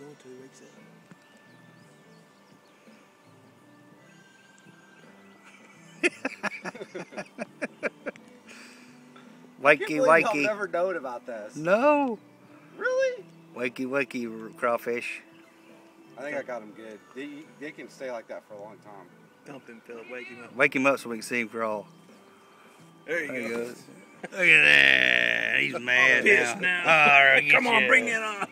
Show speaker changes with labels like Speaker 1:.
Speaker 1: until he wakes up.
Speaker 2: Wakey,
Speaker 3: I've
Speaker 2: wakey.
Speaker 3: never known about this.
Speaker 2: No.
Speaker 3: Really?
Speaker 2: Wakey, wakey, crawfish.
Speaker 3: I think I got him good. They can stay like that for a long time.
Speaker 1: Dump him, Philip. Wake him up.
Speaker 2: Wake him up so we can see him crawl.
Speaker 1: There
Speaker 2: There he
Speaker 1: you go.
Speaker 2: goes. Look at that. He's mad
Speaker 1: Pissed
Speaker 2: now.
Speaker 1: now.
Speaker 2: All right,
Speaker 1: Come on,
Speaker 2: you.
Speaker 1: bring it on.